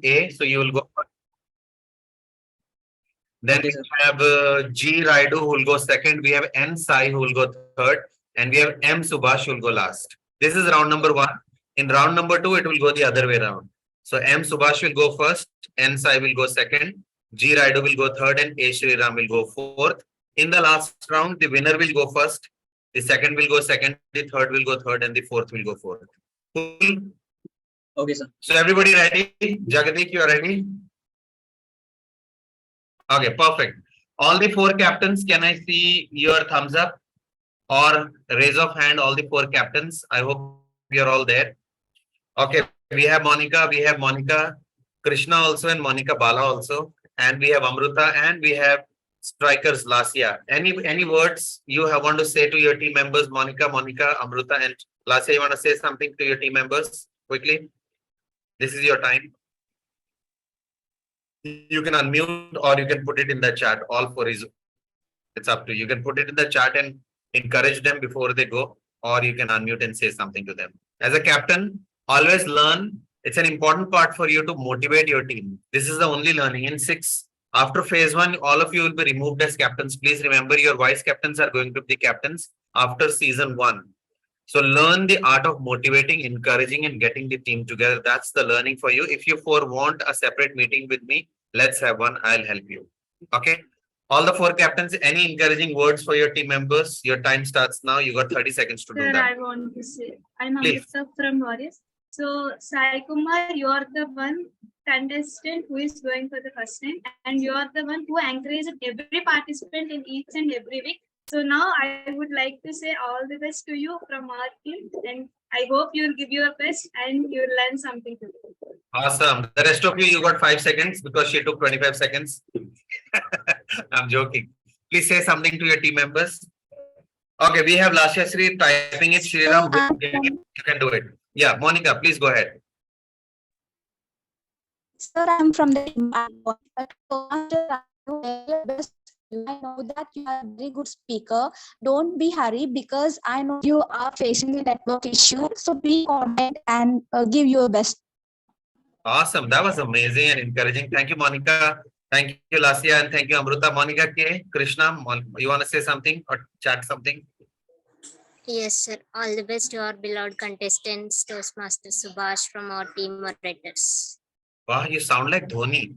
A, so you will go first. Then Okay, we sir. have G Raidu who will go second. We have N Sai who will go third. And we have M Subhash who will go last. This is round number one. In round number two, it will go the other way around. So M Subhash will go first, N Sai will go second, G Raidu will go third, and A Shriram will go fourth. In the last round, the winner will go first, the second will go second, the third will go third, and the fourth will go fourth. Cool. Okay, sir. So everybody ready? Jagadeek, you are ready? Okay, perfect. All the four captains, can I see your thumbs up or raise of hand? All the four captains. I hope you're all there. Okay, we have Monica, Krishna also, and Monica Bala also, and we have Amruta, and we have strikers Lasya. Any words you have want to say to your team members, Monica, Amruta, and Lasya? You want to say something to your team members quickly? This is your time. You can unmute or you can put it in the chat. All four is it's up to you. You can put it in the chat and encourage them before they go, or you can unmute and say something to them. As a captain, always learn. It's an important part for you to motivate your team. This is the only learning. In six, after phase one, all of you will be removed as captains. Please remember your vice captains are going to be the captains after season one. So learn the art of motivating, encouraging, and getting the team together. That's the learning for you. If you four want a separate meeting with me, let's have one. I'll help you. Okay. All the four captains, any encouraging words for your team members? Your time starts now. You got 30 seconds to do Sir, that. I want to say, I'm Please. Amrita from Warriors. So, Sai Kumar, you are the one contestant who is going for the first time, and you are the one who encouraged every participant in each and every week. So now I would like to say all the best to you from our team, and I hope you'll give your best and you'll learn something today. Awesome. The rest of you got 5 seconds because she took 25 seconds. I'm joking. Please say something to your team members. Okay, we have Lasya Sri typing it. Shriram, you can do it. Yeah, Monica, please go ahead. Sir, I'm from the team. I know that you are a very good speaker. Don't be hurried because I know you are facing a network issue. So be confident and give your best. Awesome. That was amazing and encouraging. Thank you, Monica. Thank you, Lasya, and thank you, Amruta. Monica K. Krishna, you want to say something or chat something? Yes, sir. All the best to our beloved contestants, Toastmasters Subhash from our team moderators. Wow, you sound like Dhoni.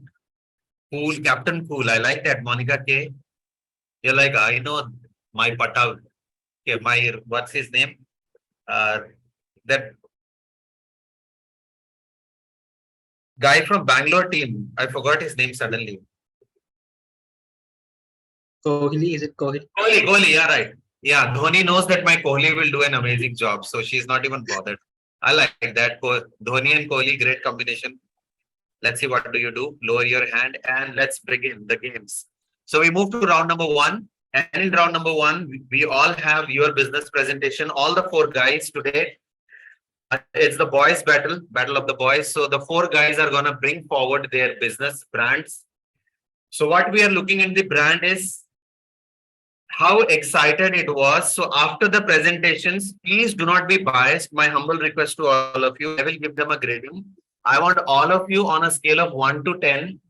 Cool, Captain Cool. I like that, Monica K. You're like, I know my Patav. Okay, my, what's his name? That guy from Bangalore team. I forgot his name suddenly. Kohli, is it Kohli? Kohli, yeah, right. Yeah, Dhoni knows that my Kohli will do an amazing job, so she's not even bothered. I like that. Dhoni and Kohli, great combination. Let's see what do you do. Lower your hand and let's begin the games. So we move to round number one. And in round number one, we all have your business presentation. All the four guys today. It's the boys battle of the boys. So the four guys are going to bring forward their business brands. So what we are looking in the brand is how excited it was. So after the presentations, please do not be biased. My humble request to all of you, I will give them a grading. I want all of you on a scale of 1 to 10.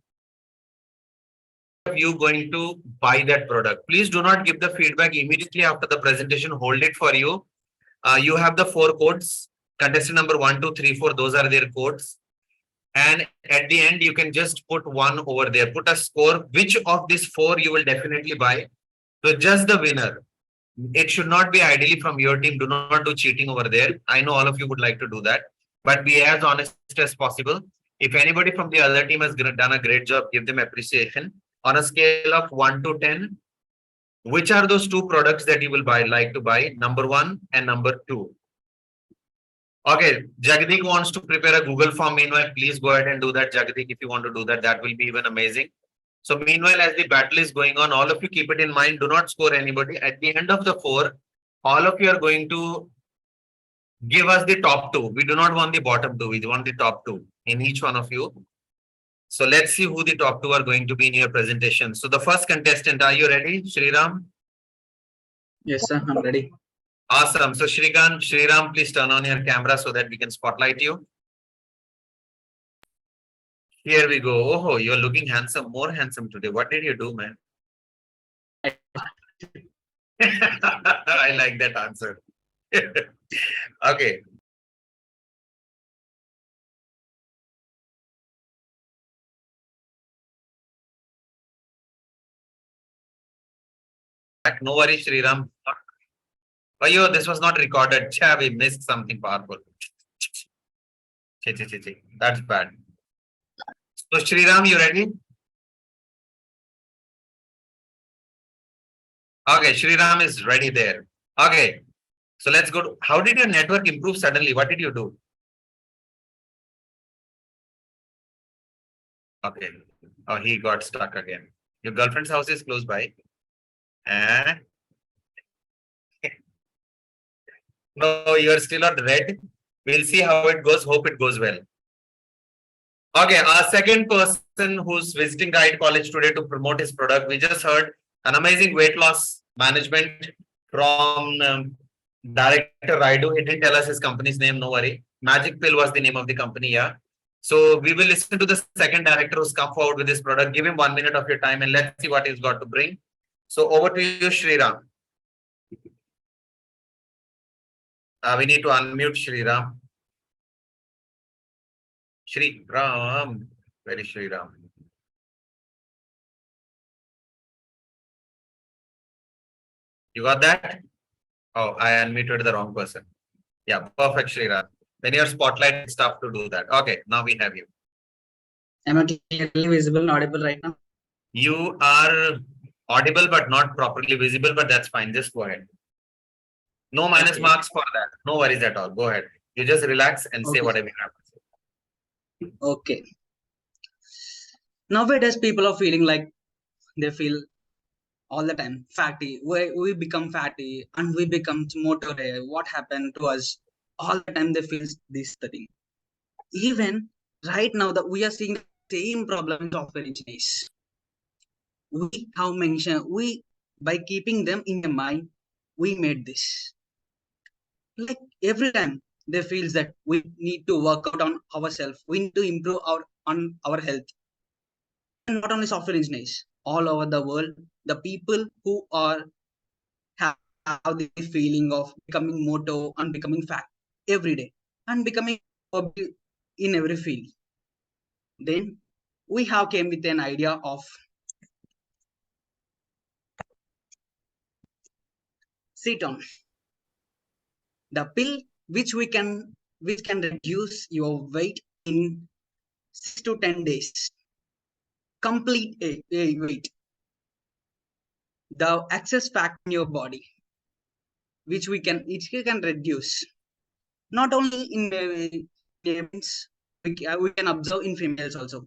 You going to buy that product. Please do not give the feedback immediately after the presentation. Hold it for you. You have the 4 codes. Contestant number 1, 2, 3, 4. Those are their codes. And at the end, you can just put 1 over there. Put a score. Which of these 4 you will definitely buy? So just the winner. It should not be ideally from your team. Do not do cheating over there. I know all of you would like to do that, but be as honest as possible. If anybody from the other team has done a great job, give them appreciation. On a scale of 1 to 10, which are those 2 products that you will like to buy? Number 1 and number 2. Okay, Jagadeek wants to prepare a Google form. Meanwhile, please go ahead and do that, Jagadeek. If you want to do that, that will be even amazing. So meanwhile, as the battle is going on, all of you keep it in mind. Do not score anybody. At the end of the 4, all of you are going to give us the top 2. We do not want the bottom 2. We want the top 2 in each one of you. So let's see who the top 2 are going to be in your presentation. So the first contestant, are you ready, Shriram? Yes, sir. I'm ready. Awesome. So Shriram, please turn on your camera so that we can spotlight you. Here we go. Oh, you're looking handsome, more handsome today. What did you do, man? I like that answer. Okay. No worries, Sriram. Oh, yo, this was not recorded. Cha, we missed something powerful. That's bad. So, Sriram, you ready? Okay, Sriram is ready there. Okay. So let's go to, how did your network improve suddenly? What did you do? Okay. Oh, he got stuck again. Your girlfriend's house is close by. Eh? No, you're still on red. We'll see how it goes. Hope it goes well. Okay, our second person who's visiting KIET College today to promote his product. We just heard an amazing weight loss management from Director Raidu. He didn't tell us his company's name, no worry. Magic Pill was the name of the company, yeah. So we will listen to the second director who's come forward with this product. Give him 1 minute of your time and let's see what he's got to bring. So over to you, Sriram. We need to unmute Sriram. Shri Ram. Where is Shri Ram? You got that? Oh, I unmuted the wrong person. Yeah, perfect, Shri Ram. When your spotlight stuff to do that. Okay, now we have you. Am I clearly visible and audible right now? You are audible but not properly visible, but that's fine. Just go ahead. No minus Okay. marks for that. No worries at all. Go ahead. You just relax and say Okay. whatever you have to say. Okay. Nowadays, people are feeling like they feel all the time fatty. We become fatty and we become motor. What happened to us? All the time they feel this thing. Even right now that we are seeing the same problem in software engineers. We have mentioned by keeping them in the mind, we made this. Like every time they feels that we need to work out on ourselves, we need to improve on our health. And not only software engineers, all over the world, the people who are have the feeling of becoming moto and becoming fat every day and becoming in every field. Then we have came with an idea of Ceton, the pill which can reduce your weight in 6 to 10 days. Complete a weight. The excess fat in your body, which we can reduce. Not only in males, we can observe in females also.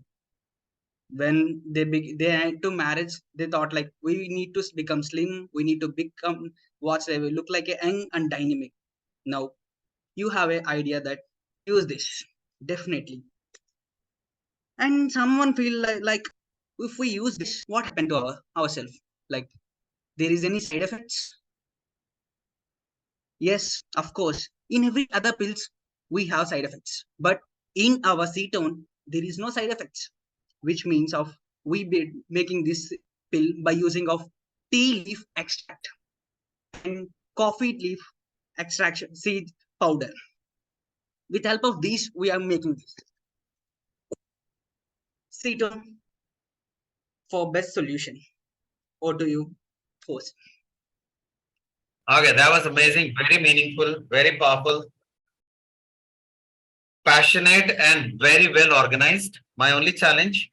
When they had to marriage, they thought like we need to become slim, we need to become what they will look like a young and dynamic. Now you have an idea that use this definitely, and someone feel like if we use this, what happened to ourselves? Like there is any side effects? Yes, of course. In every other pills, we have side effects, but in our ketone, there is no side effects, which means of we be making this pill by using of tea leaf extract and coffee leaf extraction seed powder. With help of these, we are making this ketone for best solution. Or do you post? Okay, that was amazing. Very meaningful, very powerful, passionate, and very well organized. My only challenge,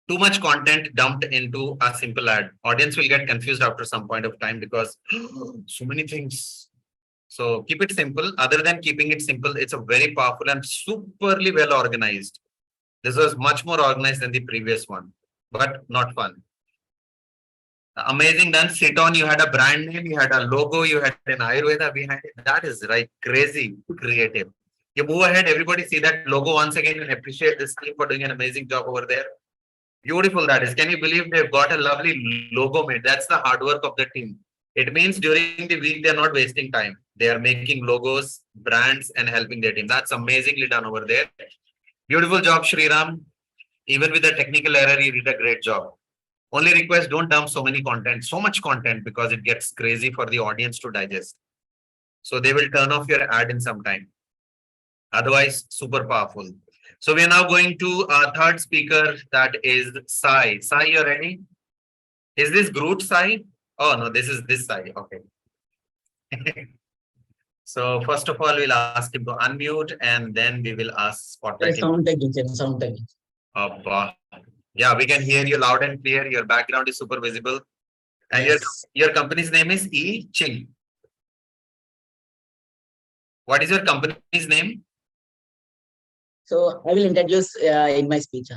too much content dumped into a simple ad. Audience will get confused after some point of time because so many things. So keep it simple. Other than keeping it simple, it's a very powerful and superly well organized. This was much more organized than the previous one, but not fun. Amazing done. Sit on, you had a brand name, you had a logo, you had an Ayurveda behind it. That is right. Crazy creative. You move ahead, everybody see that logo once again and appreciate this team for doing an amazing job over there. Beautiful that is. Can you believe they've got a lovely logo made? That's the hard work of the team. It means during the week, they're not wasting time. They are making logos, brands, and helping their team. That's amazingly done over there. Beautiful job, Sriram. Even with the technical error, he did a great job. Only request, don't dump so much content, because it gets crazy for the audience to digest. So they will turn off your ad in some time. Otherwise, super powerful. So we are now going to our third speaker, that is Sai. Sai, you're ready? Is this Groot Sai? Oh no, this is this Sai. Okay. So first of all, we'll ask him to unmute, and then we will ask spotlight him. Sound tag. Yeah, we can hear you loud and clear. Your background is super visible. And Yes. your company's name is E Ching. What is your company's name? So I will introduce in my speech.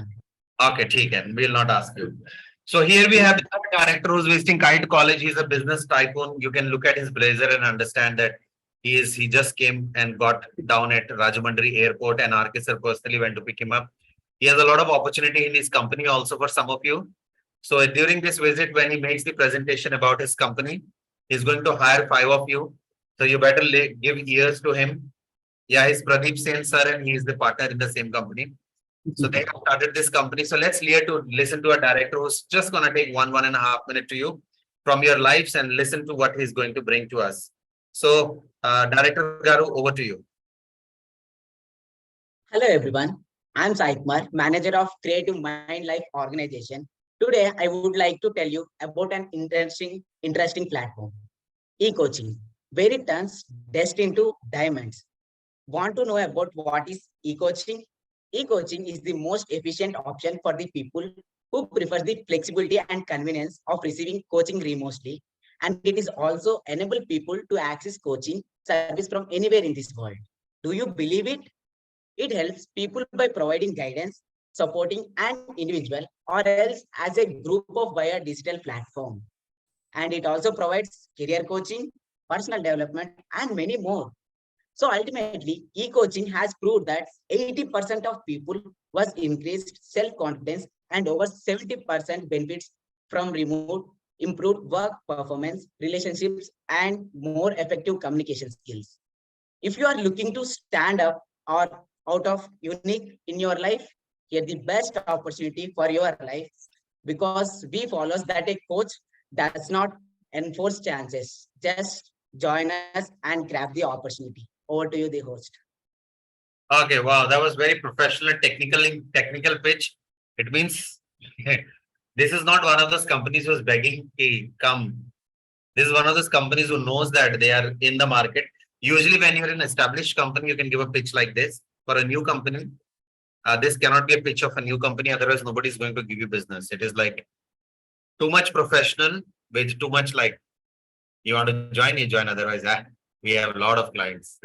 Okay, ठीक we'll not ask you. So here we have the director who's visiting KIET College. He's a business tycoon. You can look at his blazer and understand that he just came and got down at Rajahmundry Airport, and RK sir personally went to pick him up. He has a lot of opportunity in his company also for some of you. So during this visit, when he makes the presentation about his company, he's going to hire 5 of you. So you better give ears to him. Yeah, he's Pradeep Sen sir, and he is the partner in the same company. So they have started this company. So let's listen to a director who's just going to take 1.5 minutes to you from your lives and listen to what he's going to bring to us. So, Director Garu, over to you. Hello everyone. I'm Sai Kumar, manager of Creative Mind Life organization. Today I would like to tell you about an interesting platform, e-coaching, where it turns dust into diamonds. Want to know about what is e-coaching? E-coaching is the most efficient option for the people who prefer the flexibility and convenience of receiving coaching remotely. And it is also enable people to access coaching service from anywhere in this world. Do you believe it? It helps people by providing guidance, supporting an individual or else as a group of via digital platform. And it also provides career coaching, personal development, and many more. So ultimately, e-coaching has proved that 80% of people was increased self-confidence and over 70% benefits from remote, improved work performance, relationships, and more effective communication skills. If you are looking to stand up or out of unique in your life, here the best opportunity for your life, because we follows that a coach does not enforce chances. Just join us and grab the opportunity. Over to you, the host. Okay, wow, that was very professional and technical pitch. It means this is not one of those companies who's begging, hey, come. This is one of those companies who knows that they are in the market. Usually when you're an established company, you can give a pitch like this. For a new company, this cannot be a pitch of a new company. Otherwise, nobody is going to give you business. It is like too much professional with too much like, you want to join, you join. Otherwise, we have a lot of clients.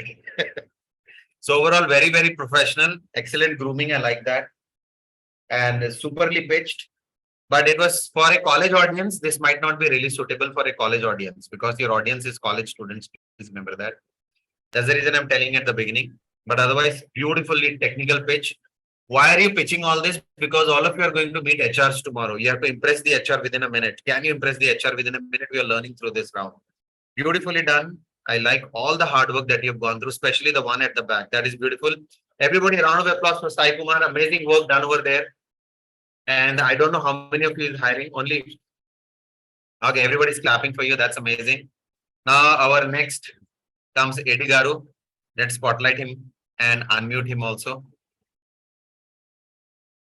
So overall, very, very professional, excellent grooming. I like that. And superly pitched. But it was for a college audience. This might not be really suitable for a college audience because your audience is college students. Please remember that. That's the reason I'm telling at the beginning. But otherwise, beautifully technical pitch. Why are you pitching all this? Because all of you are going to meet HRs tomorrow. You have to impress the HR within a minute. Can you impress the HR within a minute? We are learning through this round. Beautifully done. I like all the hard work that you've gone through, especially the one at the back. That is beautiful. Everybody, a round of applause for Sai Kumar. Amazing work done over there. And I don't know how many of you is hiring. Only. Okay, everybody's clapping for you. That's amazing. Now, our next comes Eddie Garu. Let's spotlight him and unmute him also.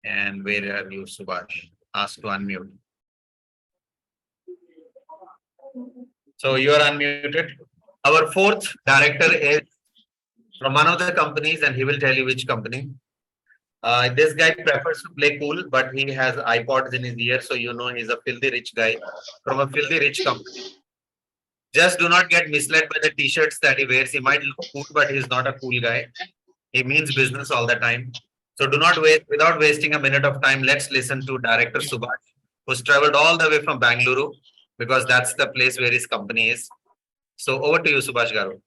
And where are you, Subhash? Ask to unmute. So you are unmuted. Our fourth director is from one of the companies, and he will tell you which company. This guy prefers to play cool, but he has iPods in his ear, so you know he's a filthy rich guy from a filthy rich company. Just do not get misled by the t-shirts that he wears. He might look cool, but he's not a cool guy. He means business all the time. So do not wait. Without wasting a minute of time, let's listen to Director Subhash, who's traveled all the way from Bangalore because that's the place where his company is. So over to you, Subhash Garu.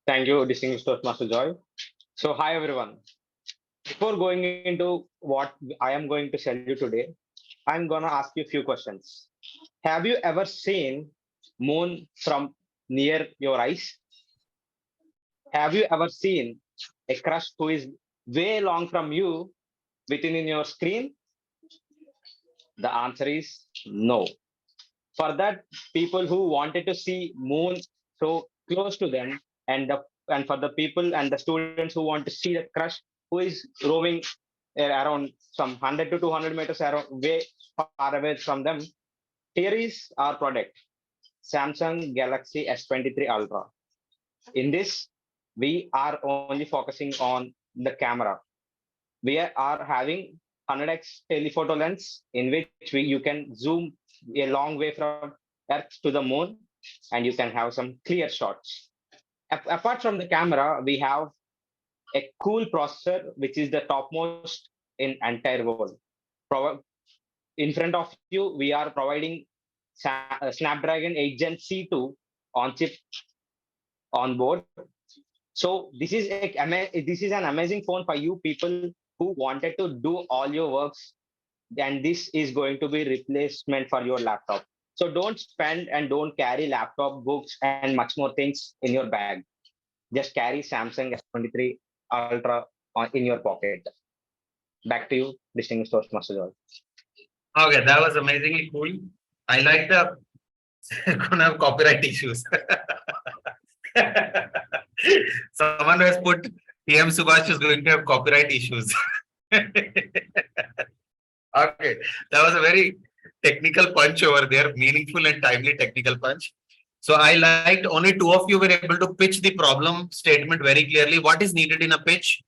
Thank you, distinguished Toastmaster Joy. So, hi everyone. Before going into what I am going to tell you today, I'm going to ask you a few questions. Have you ever seen moon from near your eyes? Have you ever seen a crush who is way long from you within in your screen? The answer is no. For that, people who wanted to see moon so close to them, and for the people and the students who want to see the crush who is roving around some 100 to 200 meters around, way far away from them, here is our product, Samsung Galaxy S23 Ultra. In this, we are only focusing on the camera. We are having 100x telephoto lens in which you can zoom a long way from Earth to the moon, and you can have some clear shots. Apart from the camera, we have a cool processor which is the topmost in entire world. In front of you, we are providing Snapdragon 8 Gen C2 on chip on board. So this is an amazing phone for you people who wanted to do all your works, and this is going to be replacement for your laptop. So don't spend and don't carry laptop, books, and much more things in your bag. Just carry Samsung S23 Ultra in your pocket. Back to you, distinguished Toastmaster Joy. Okay, that was amazingly cool. I like the gonna have copyright issues. Someone has put PM Subhash is going to have copyright issues. Okay, that was a very technical punch over there, meaningful and timely technical punch. So I liked only two of you were able to pitch the problem statement very clearly. What is needed in a pitch?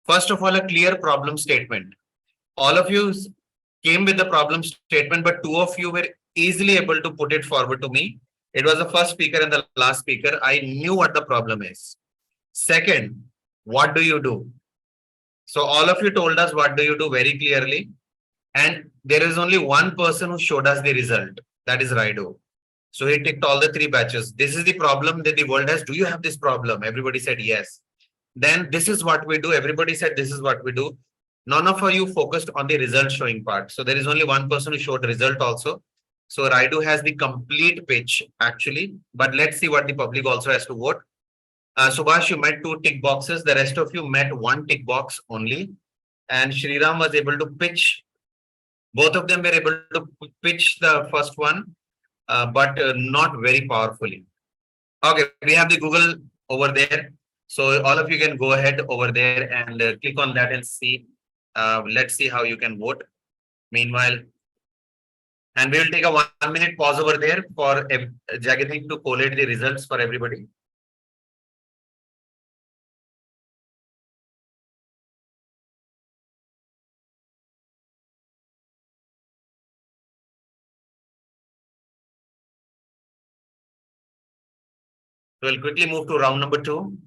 First of all, a clear problem statement. All of you came with the problem statement, but two of you were easily able to put it forward to me. It was the first speaker and the last speaker. I knew what the problem is. Second, what do you do? So all of you told us what do you do very clearly. And there is only one person who showed us the result. That is Raido. So he ticked all the three batches. This is the problem that the world has. Do you have this problem? Everybody said yes. Then this is what we do. Everybody said this is what we do. None of you focused on the result showing part. So there is only one person who showed result also. So Raidu has the complete pitch actually. But let's see what the public also has to vote. Subhash, you met 2 tick boxes. The rest of you met 1 tick box only. And Shriram was able to pitch. Both of them were able to pitch the first one, but not very powerfully. Okay, we have the Google over there. So all of you can go ahead over there and click on that and see. Let's see how you can vote. Meanwhile, and we will take a 1-minute pause over there for Jagadeep to collate the results for everybody. We'll quickly move to round number 2.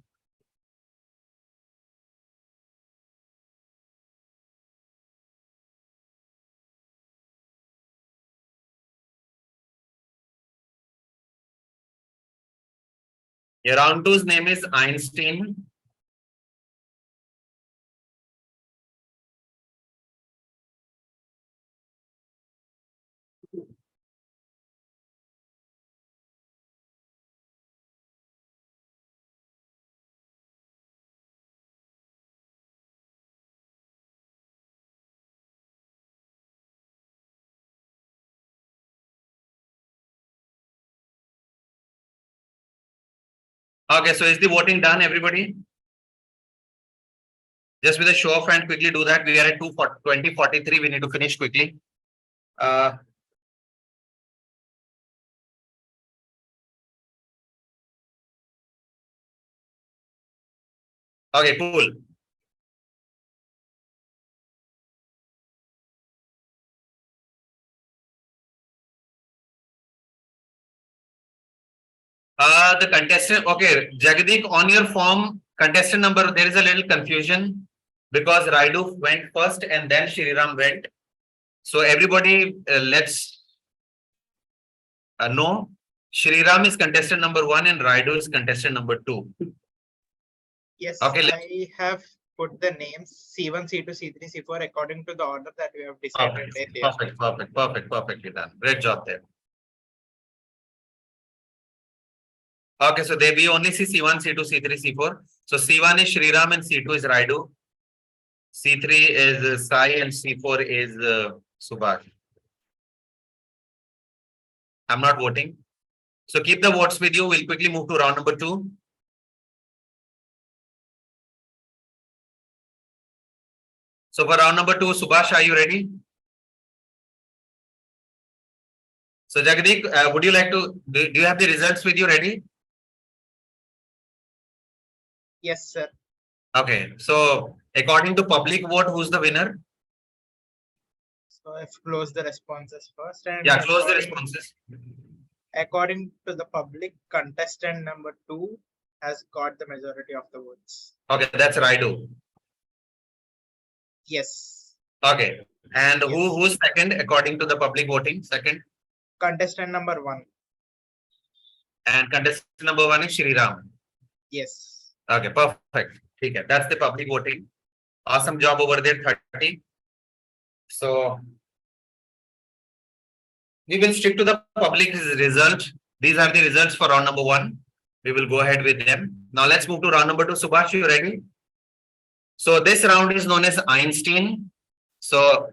Yeah, round 2's name is Einstein. Okay, so is the voting done, everybody? Just with a show of hand, quickly do that. We are at 20:43. We need to finish quickly. Okay, cool. The contestant, okay, Jagadeep, on your form, contestant number, there is a little confusion because Raidu went first and then Shriram went. So everybody, let's know Shriram is contestant number 1 and Raidu is contestant number 2. Yes, Okay, I have put the names C1, C2, C3, C4 according to the order that we have decided earlier. Perfectly done. Great job there. Okay, so there we only see C1, C2, C3, C4. So C1 is Shriram and C2 is Raidu. C3 is Sai and C4 is Subhash. I'm not voting. So keep the votes with you. We'll quickly move to round number 2. So for round number 2, Subhash, are you ready? So Jagdeep, would you like to, do you have the results with you ready? Yes, sir. Okay. So according to public vote, who's the winner? So I've closed the responses first. And Yeah, close the responses. according to the public, contestant number 2 has got the majority of the votes. Okay, that's Raidu. Yes. Okay. And Yes. who's second according to the public voting? Second. Contestant number 1. And contestant number 1 is Shri Ram. Yes. Okay, perfect. Okay, that's the public voting. Awesome job over there, 30. So we will stick to the public result. These are the results for round number 1. We will go ahead with them. Now let's move to round number 2. Subhash, you ready? So this round is known as Einstein. So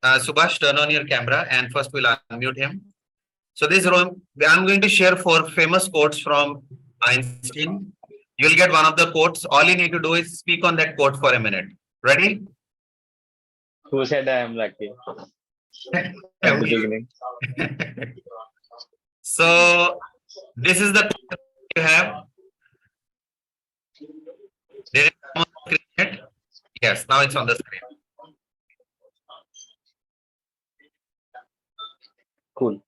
Subhash, turn on your camera and first we'll unmute him. So this round, I'm going to share 4 famous quotes from Einstein. You'll get one of the quotes. All you need to do is speak on that quote for a minute. Ready? Who said I am lucky? At the beginning. So this is the quote you have. Did it come on the screen yet? Yes, now it's on the screen. Cool.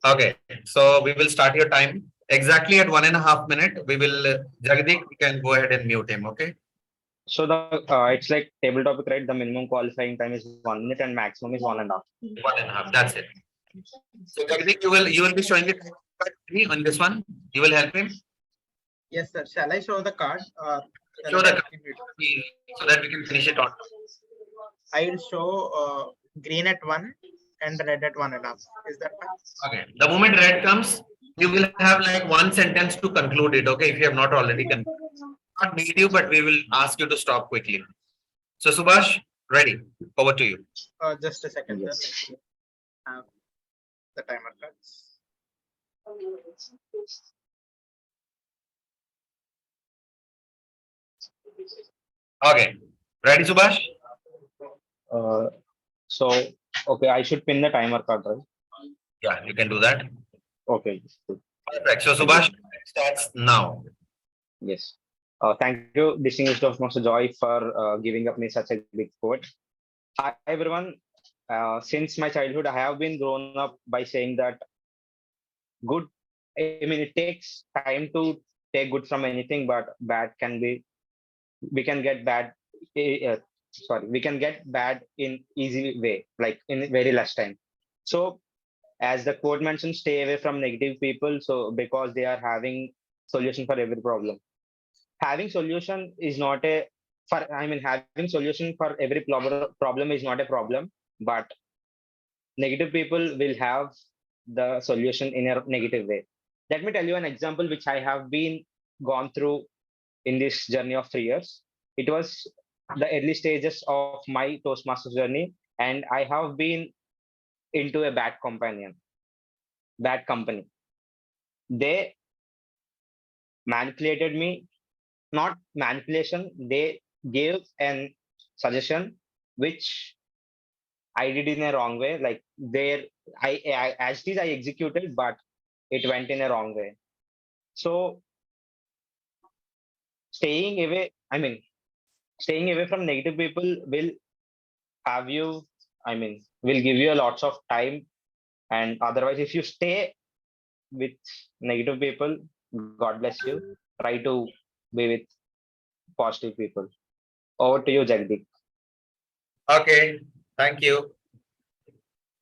Okay, so we will start your time exactly at 1.5 minutes. We will Jagdeep, you can go ahead and mute him. Okay. So the it's like table topic, right? The minimum qualifying time is 1 minute and maximum is 1.5. 1.5. That's it. So Jagdeep, you will be showing it on this one. You will help him. Yes, sir. Shall I show the card? Show the card so that we can finish it on. I will show green at 1 and red at 1.5. Is that fine? Okay. The moment red comes, you will have like 1 sentence to conclude it. Okay, if you have not already concluded. Not need you, but we will ask you to stop quickly. So Subhash, ready? Over to you. Just a second, sir. Let me have the timer cards. Okay. Ready, Subhash? So okay, I should pin the timer card, right? Yeah, you can do that. Okay. Perfect. So Subhash starts now. Yes. Thank you, distinguished Toastmaster Joy, for giving up me such a big quote. Hi everyone. Since my childhood, I have been grown up by saying that good. I mean, it takes time to take good from anything, but bad can be. We can get bad. We can get bad in easy way, like in very less time. So, as the quote mentions, stay away from negative people. So, because they are having solution for every problem. Having solution is not a having solution for every problem is not a problem, but negative people will have the solution in a negative way. Let me tell you an example which I have been gone through in this journey of 3 years. It was the early stages of my Toastmasters journey, and I have been into a bad company. They manipulated me. Not manipulation, they gave an suggestion which I did in a wrong way. Like I as it is I executed, but it went in a wrong way. So staying away from negative people will have you, will give you a lots of time. And otherwise, if you stay with negative people, God bless you. Try to be with positive people. Over to you, Jagdeep. Okay, thank you.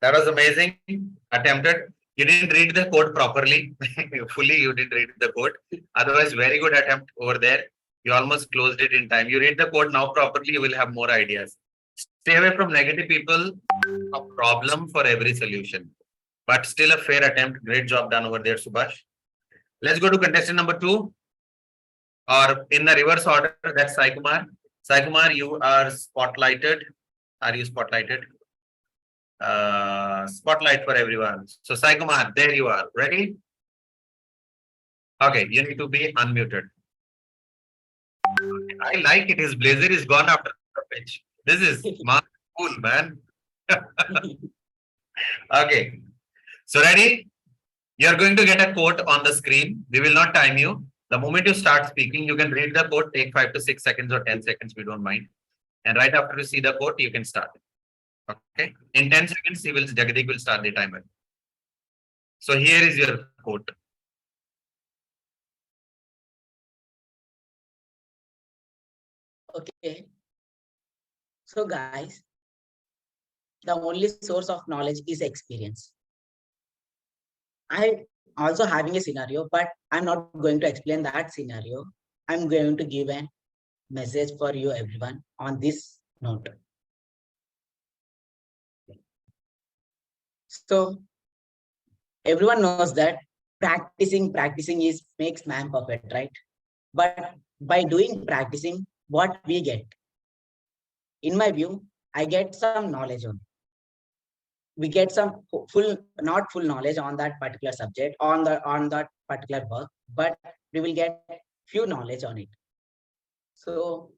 That was amazing. Attempted. You didn't read the code properly. Fully, you didn't read the code. Otherwise, very good attempt over there. You almost closed it in time. You read the code now properly, you will have more ideas. Stay away from negative people. A problem for every solution. But still a fair attempt. Great job done over there, Subhash. Let's go to contestant number 2. or in the reverse order, that's Sai Kumar. Sai Kumar, you are spotlighted. Are you spotlighted? Spotlight for everyone. So Sai Kumar, there you are. Ready? Okay, you need to be unmuted. I like it. His blazer is gone after the pitch. This is cool, man. Okay. So ready? You're going to get a quote on the screen. We will not time you. The moment you start speaking, you can read the quote, take 5 to 6 seconds or 10 seconds, we don't mind. And right after you see the quote, you can start. Okay. In 10 seconds, Jagadeep will start the timer. So here is your quote. Okay. So guys, the only source of knowledge is experience. I also having a scenario, but I'm not going to explain that scenario. I'm going to give a message for you everyone on this note. So everyone knows that practicing is makes man perfect, right? But by doing practicing, what we get, in my view, I get some knowledge on. We get some not full knowledge on that particular subject, on that particular work, but we will get few knowledge on it. So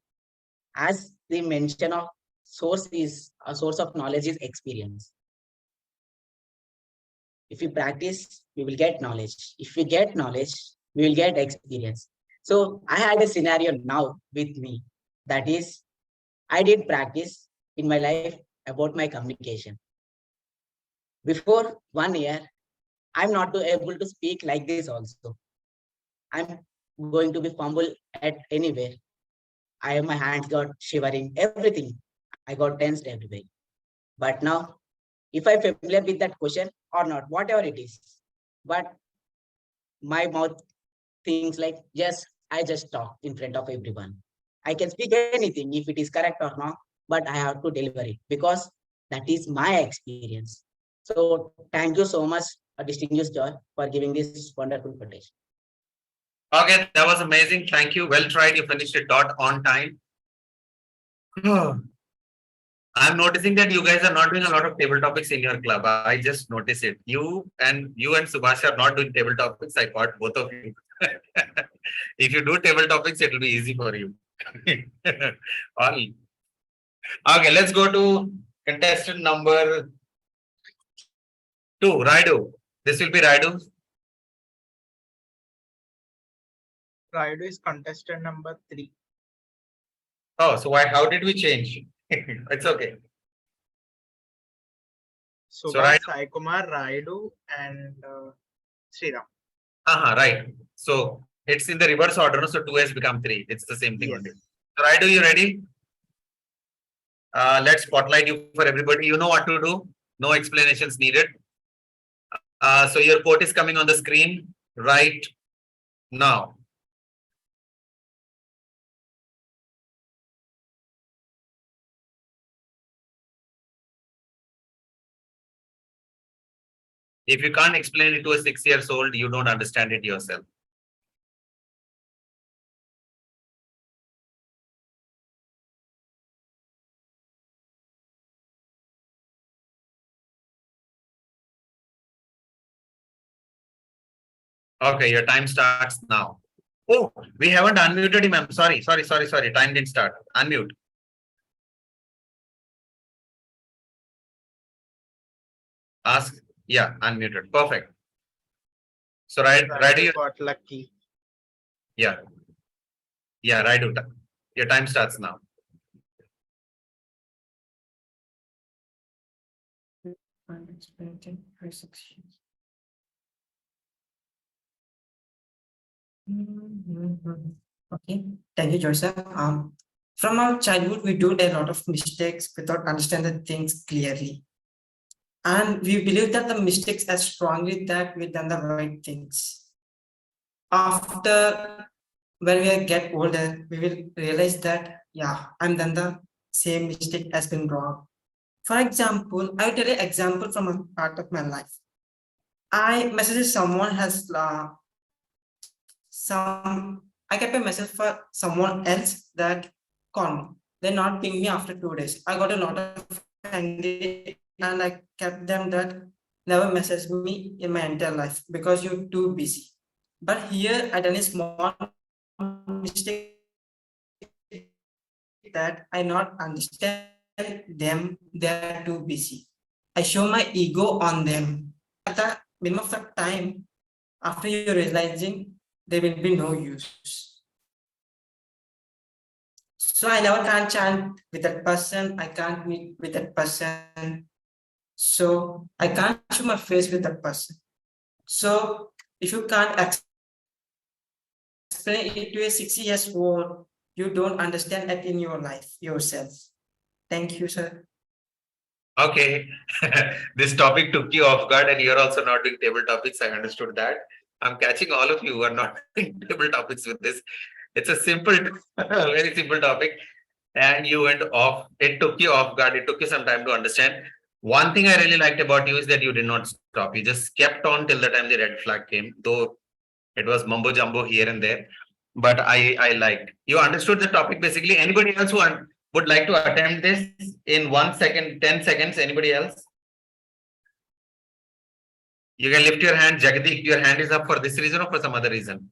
as the mention of source is a source of knowledge is experience. If we practice, we will get knowledge. If we get knowledge, we will get experience. So I had a scenario now with me. That is, I did practice in my life about my communication. Before 1 year, I'm not able to speak like this also. I'm going to be fumble at anywhere. My hands got shivering, everything. I got tensed everywhere. But now, if I'm familiar with that question or not, whatever it is, but my mouth thinks like, yes, I just talk in front of everyone. I can speak anything if it is correct or not, but I have to deliver it because that is my experience. So thank you so much, distinguished Joy, for giving this wonderful presentation. Okay, that was amazing. Thank you. Well tried. You finished it on time. I'm noticing that you guys are not doing a lot of table topics in your club. I just noticed it. You and Subhash are not doing table topics. I thought both of you. If you do table topics, it will be easy for you. All. Okay, let's go to contestant number 2, Raidu. This will be Raidu. Raidu is contestant number 3. Oh, so how did we change? It's okay. Subhash, Sai Kumar, Raidu, and Sriram. Right. So it's in the reverse order, so 2 has become 3. It's the same thing Yes. only. So Raidu, you ready? Let's spotlight you for everybody. You know what to do. No explanations needed. So your quote is coming on the screen right now. If you can't explain it to a 6 years old, you don't understand it yourself. Okay, your time starts now. Oh, we haven't unmuted him. I'm sorry. Time didn't start. Unmute. Ask. Yeah, unmuted. Perfect. So Raidu got lucky. Yeah. Yeah, Raidu. Your time starts now. Okay, thank you, Joseph. From our childhood, we do a lot of mistakes without understanding things clearly. And we believe that the mistakes as strongly that we've done the right things. After when we get older, we will realize that, yeah, I'm done the same mistake has been wrong. For example, I will tell you an example from a part of my life. I messaged someone has I kept a message for someone else that call me. They not ping me after 2 days. I got a lot of angry and I kept them that never message me in my entire life because you're too busy. But here I done a small mistake that I not understand them, they're too busy. I show my ego on them. At the minimum of the time, after you realizing there will be no use. So I never can't chant with that person, I can't meet with that person. So I can't show my face with that person. So if you can't explain it to a 6 years old, you don't understand it in your life yourself. Thank you, sir. Okay. This topic took you off guard and you're also not doing table topics. I understood that. I'm catching all of you who are not doing table topics with this. It's a simple, very simple topic. And you went off. It took you off guard. It took you some time to understand. One thing I really liked about you is that you did not stop. You just kept on till the time the red flag came, though it was mumbo jumbo here and there. But I liked. You understood the topic basically. Anybody else who would like to attempt this in 1 second, 10 seconds? Anybody else? You can lift your hand. Jagdeep, your hand is up for this reason or for some other reason?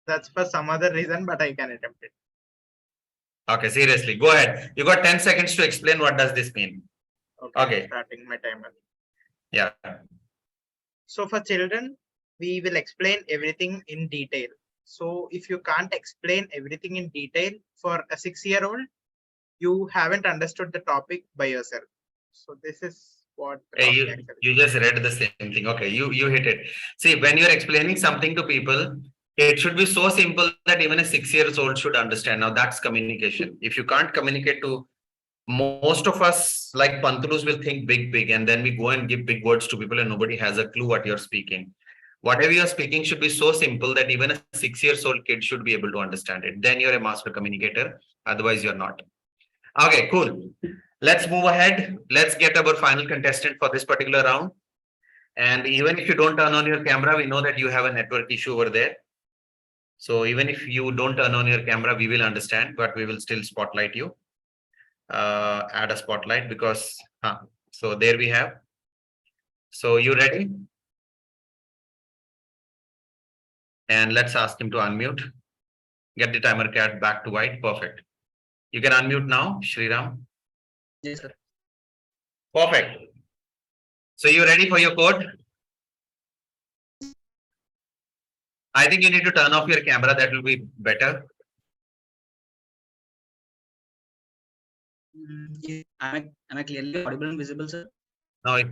That's for some other reason, but I can attempt it. Okay, seriously, go ahead. You got 10 seconds to explain what does this mean. Okay. Starting my timer. Yeah. So for children, we will explain everything in detail. So if you can't explain everything in detail for a 6-year-old, you haven't understood the topic by yourself. So this is what the Hey, topic actually you just read the same thing. Okay, you hit it. See, when you're explaining something to people, it should be so simple that even a 6 years old should understand. Now that's communication. If you can't communicate to most of us, like Pantulus, will think big, and then we go and give big words to people and nobody has a clue what you're speaking. Whatever you're speaking should be so simple that even a 6 years old kid should be able to understand it. Then you're a master communicator. Otherwise, you're not. Okay, cool. Let's move ahead. Let's get our final contestant for this particular round. And even if you don't turn on your camera, we know that you have a network issue over there. So even if you don't turn on your camera, we will understand, but we will still spotlight you. Add a spotlight because, so there we have. So you ready? And let's ask him to unmute. Get the timer cat back to white. Perfect. You can unmute now, Shriram. Yes, sir. Perfect. So you ready for your code? I think you need to turn off your camera. That will be better. Am I clearly audible and visible, sir? No,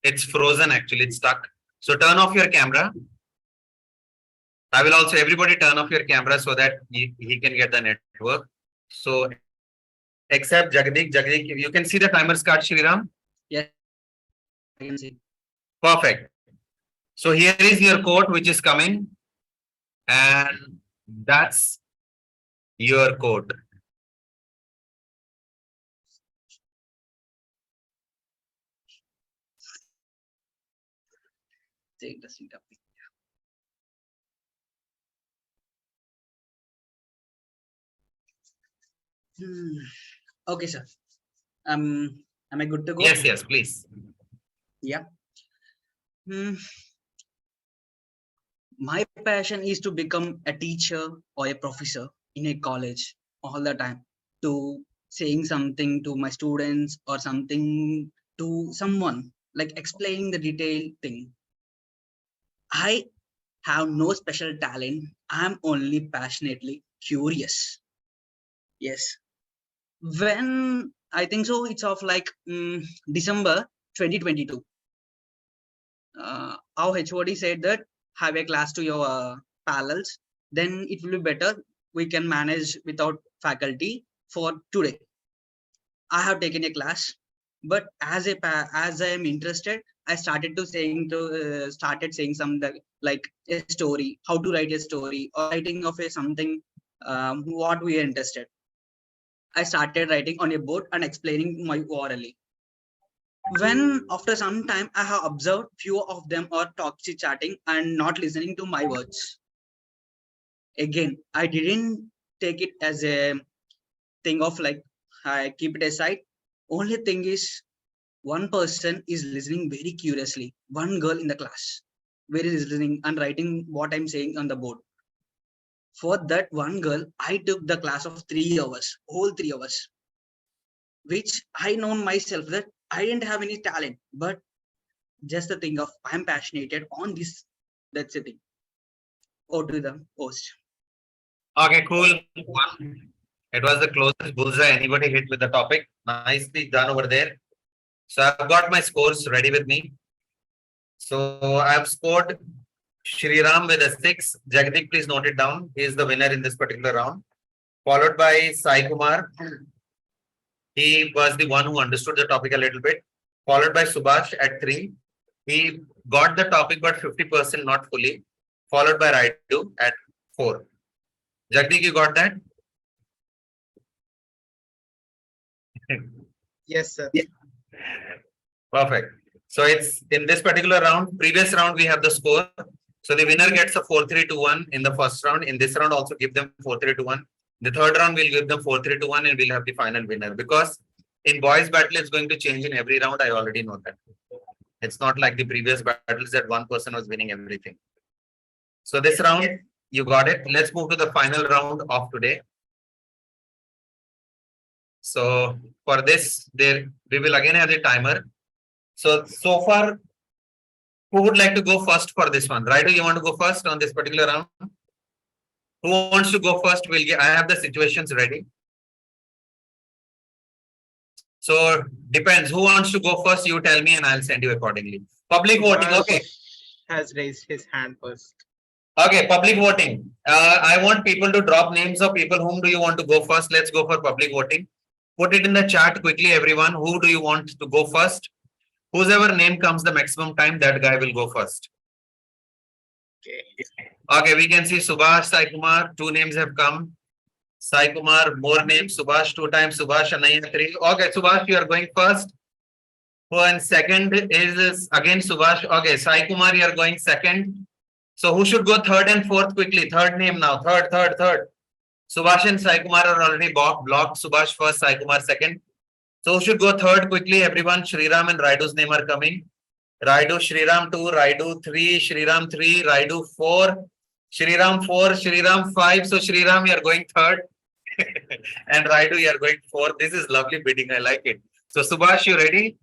it's frozen actually. It's stuck. So turn off your camera. I will also everybody turn off your camera so that he can get the network. So except Jagdeep, you can see the timer card, Shriram. Yes, I can see. Perfect. So here is your code which is coming, and that's your code. Interesting topic. Okay, sir. Am I good to go? Yes, please. Yeah. My passion is to become a teacher or a professor in a college all the time, to saying something to my students or something to someone, like explaining the detailed thing. I have no special talent. I'm only passionately curious. Yes. When I think so, it's of like December 2022. Our HOD said that have a class to your parallels, then it will be better. We can manage without faculty for today. I have taken a class, but as I am interested, I started saying some like a story, how to write a story, or writing of a something what we are interested. I started writing on a board and explaining my orally. When after some time I have observed few of them are toxic chatting and not listening to my words. Again, I didn't take it as a thing of like I keep it aside. Only thing is one person is listening very curiously. One girl in the class, very listening and writing what I'm saying on the board. For that one girl, I took the class of 3 hours, whole 3 hours, which I know myself that I didn't have any talent, but just the thing of I'm passionate on this. That's the thing. Over to the host. Okay, cool. It was the closest bullseye anybody hit with the topic. Nicely done over there. So I've got my scores ready with me. So I've scored Shriram with a 6. Jagdeep, please note it down. He is the winner in this particular round. Followed by Sai Kumar. He was the one who understood the topic a little bit. Followed by Subhash at 3. He got the topic, but 50% not fully. Followed by Raidu at 4. Jagdeep, you got that? Yes, sir. Perfect. So it's in this particular round, previous round, we have the score. So the winner gets a 4-3-2-1 in the first round. In this round, also give them 4-3-2-1. The third round, we'll give them 4-3-2-1 and we'll have the final winner. Because in boys battle, it's going to change in every round. I already know that. It's not like the previous battles that one person was winning everything. So this round, you got it. Let's move to the final round of today. So for this, we will again have the timer. So far, who would like to go first for this one? Raidu, you want to go first on this particular round? Who wants to go first? I have the situations ready. So depends. Who wants to go first? You tell me and I'll send you accordingly. Public voting. Okay. Has raised his hand first. Okay, public voting. I want people to drop names of people. Whom do you want to go first? Let's go for public voting. Put it in the chat quickly, everyone. Who do you want to go first? Whoever name comes the maximum time, that guy will go first. Okay, we can see Subhash, Sai Kumar. 2 names have come. Sai Kumar, more names. Subhash 2 times. Subhash, Anaya 3. Okay, Subhash, you are going first. Who and second is again Subhash. Okay, Sai Kumar, you are going second. So who should go third and fourth quickly? Third name now. Third. Subhash and Sai Kumar are already blocked. Subhash first, Sai Kumar second. So who should go third quickly? Everyone, Shriram and Raidu's name are coming. Raidu, Shriram 2, Raidu 3, Shriram 3, Raidu 4, Shriram 4, Shriram 5. So Shriram, you are going third. And Raidu, you are going fourth. This is lovely bidding. I like it. So Subhash, you ready?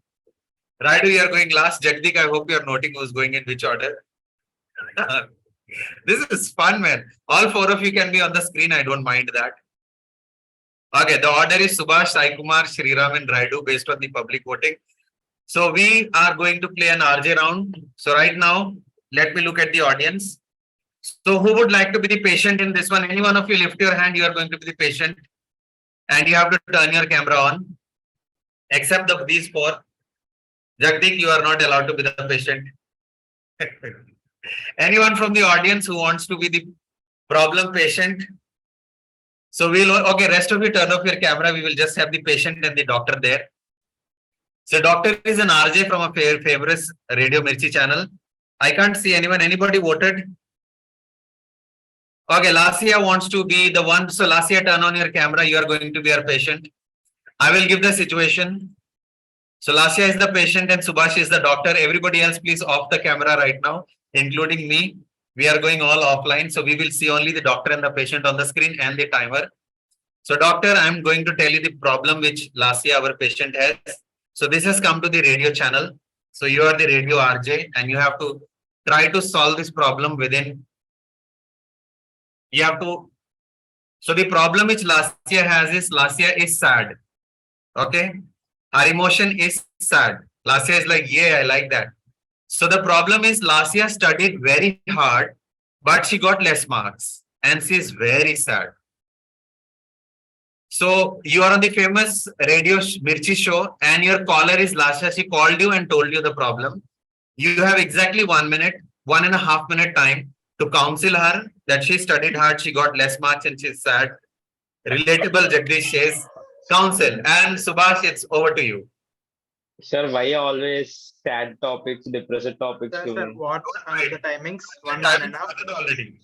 Raidu, you are going last. Jagdik, I hope you are noting who's going in which order. This is fun, man. All 4 of you can be on the screen. I don't mind that. Okay, the order is Subhash, Sai Kumar, Shriram and Raidu based on the public voting. So we are going to play an RJ round. So right now, let me look at the audience. So who would like to be the patient in this one? Any one of you lift your hand, you are going to be the patient. And you have to turn your camera on. Except these 4. Jagdik, you are not allowed to be the patient. Anyone from the audience who wants to be the problem patient? So okay, rest of you turn off your camera. We will just have the patient and the doctor there. So doctor is an RJ from a favorite Radio Mirchi channel. I can't see anyone. Anybody voted? Okay, Lasia wants to be the one. So Lasia, turn on your camera. You are going to be our patient. I will give the situation. So Lasia is the patient and Subhash is the doctor. Everybody else, please off the camera right now, including me. We are going all offline. So we will see only the doctor and the patient on the screen and the timer. So doctor, I'm going to tell you the problem which Lasia, our patient, has. So this has come to the radio channel. So you are the radio RJ and you have to try to solve this problem within. You have to. So the problem which Lasia has is Lasia is sad. Okay. Her emotion is sad. Lasia is like, yeah, I like that. So the problem is Lasia studied very hard, but she got less marks and she is very sad. So you are on the famous Radio Mirchi show and your caller is Lasia. She called you and told you the problem. You have exactly 1 minute, 1.5 minute time to counsel her that she studied hard, she got less marks and she's sad. Relatable, Jagdish says. Counsel. And Subhash, it's over to you. Sir, why always sad topics, depressive topics? Sir, what are the timings? 1 Time and a half. started already.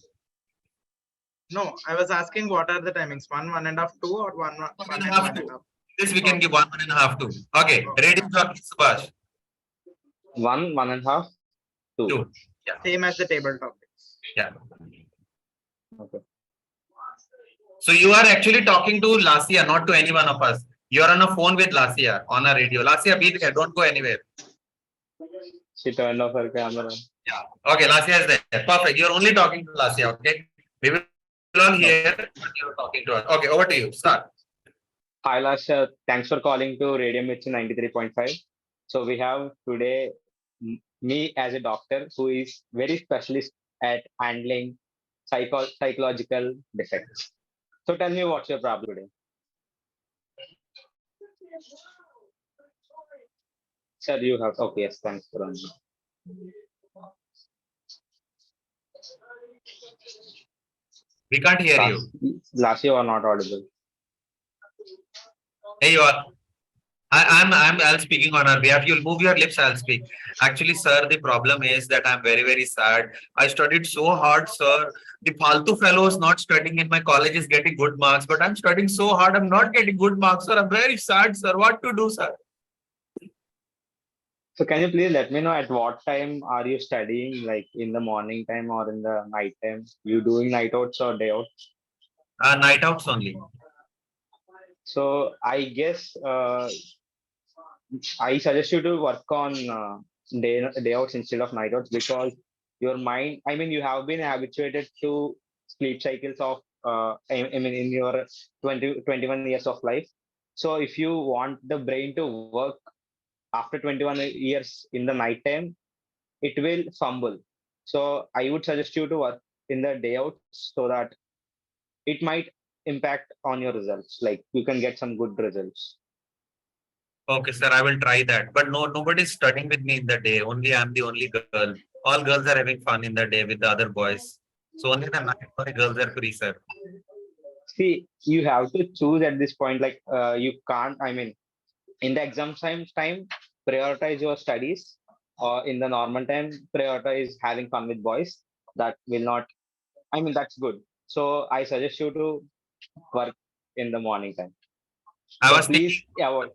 No, I was asking what are the timings? 1.5, 2, or 1.5, 2. This we can give 1.5, 2. Okay, ready, Dr. Subhash? 1, 1.5, 2. 2. Yeah. Same as the table topics. Yeah. Okay. So you are actually talking to Lasia, not to any one of us. You are on a phone with Lasia on a radio. Lasia, be there. Don't go anywhere. She turned off her camera. Yeah. Okay, Lasia is there. Perfect. You're only talking to Lasia. Okay. We will all hear what you're talking to us. Okay, over to you. Start. Hi, Lasha. Thanks for calling to Radio Mitch 93.5. So we have today me as a doctor who is very specialist at handling psychological defects. So tell me what's your problem today? Sir, you have, okay, yes, thanks for answering. We can't hear you. Last you are not audible. Hey, you are. I'll speaking on our behalf. You'll move your lips, I'll speak. Actually, sir, the problem is that I'm very, very sad. I studied so hard, sir. The Faltu fellow is not studying in my college is getting good marks, but I'm studying so hard, I'm not getting good marks, sir. I'm very sad, sir. What to do, sir? So can you please let me know at what time are you studying, like in the morning time or in the night time? You doing night outs or day outs? Night outs only. So I guess I suggest you to work on day outs instead of night outs because your mind, I mean, you have been habituated to sleep cycles of, I mean, in your 21 years of life. So if you want the brain to work after 21 years in the night time, it will fumble. So I would suggest you to work in the day outs so that it might impact on your results. Like you can get some good results. Okay, sir, I will try that. But no, nobody's studying with me in the day. Only I'm the only girl. All girls are having fun in the day with the other boys. So only the night only girls are free, sir. See, you have to choose at this point. Like you can't. I mean, in the exam time, prioritize your studies. Or in the normal time, prioritize having fun with boys. That will not. I mean, that's good. So I suggest you to work in the morning time. I So was please thinking. avoid.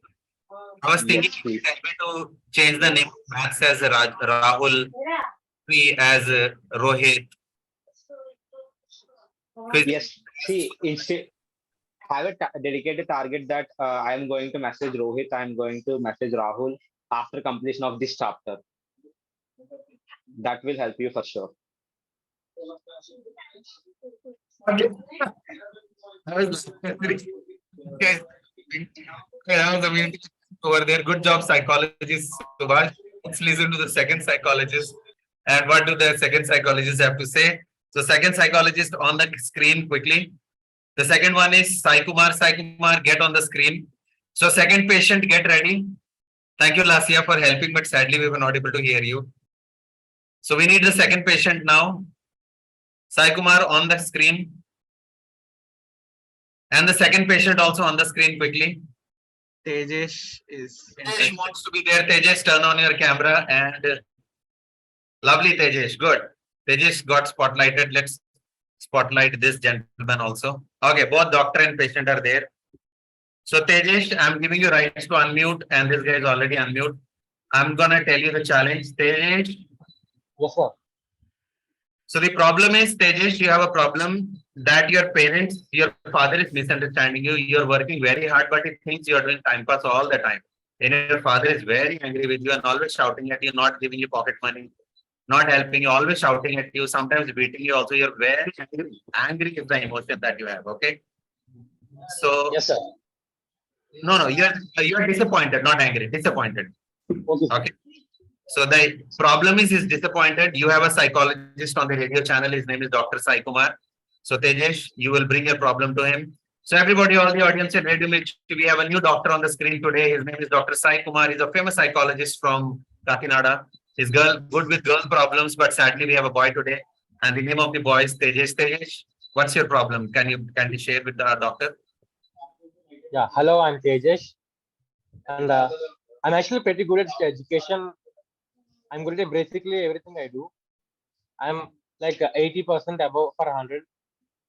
I was thinking Yes, please. to change the name of Max as Rahul, P as Rohit. Yes. See, instead have a dedicated target that I am going to message Rohit. I am going to message Rahul after completion of this chapter. That will help you for sure. Okay. Okay. Over there. Good job, psychologist Subhash. Let's listen to the second psychologist. And what do the second psychologist have to say? So, second psychologist on the screen quickly. The second one is Sai Kumar. Sai Kumar, get on the screen. So, second patient, get ready. Thank you, Lasia, for helping, but sadly, we were not able to hear you. So, we need the second patient now. Sai Kumar on the screen. And the second patient also on the screen quickly. Tejesh is Tejesh wants to be there. Tejesh, turn on your camera and lovely Tejesh. Good. Tejesh got spotlighted. Let's spotlight this gentleman also. Okay, both doctor and patient are there. So Tejesh, I'm giving you rights to unmute and this guy is already unmute. I'm gonna tell you the challenge. Tejesh. Yes, sir. So the problem is, Tejesh, you have a problem that your parents, your father is misunderstanding you. You're working very hard, but he thinks you're doing time pass all the time. And your father is very angry with you and always shouting at you, not giving you pocket money, not helping you, always shouting at you, sometimes beating you also. You're very angry. Angry is the emotion that you have, okay? So, Yes, sir. no, you're disappointed, not angry, disappointed. Okay. Okay. So the problem is he's disappointed. You have a psychologist on the radio channel. His name is Dr. Sai Kumar. So Tejesh, you will bring your problem to him. So everybody, all the audience at Radio Milk, we have a new doctor on the screen today. His name is Dr. Sai Kumar. He's a famous psychologist from Kakinada. He's good with girl problems, but sadly we have a boy today. And the name of the boy is Tejesh. Tejesh, what's your problem? Can you share with the doctor? Yeah, hello, I'm Tejesh. And I'm actually pretty good at education. I'm good at basically everything I do. I'm like 80% above for 100.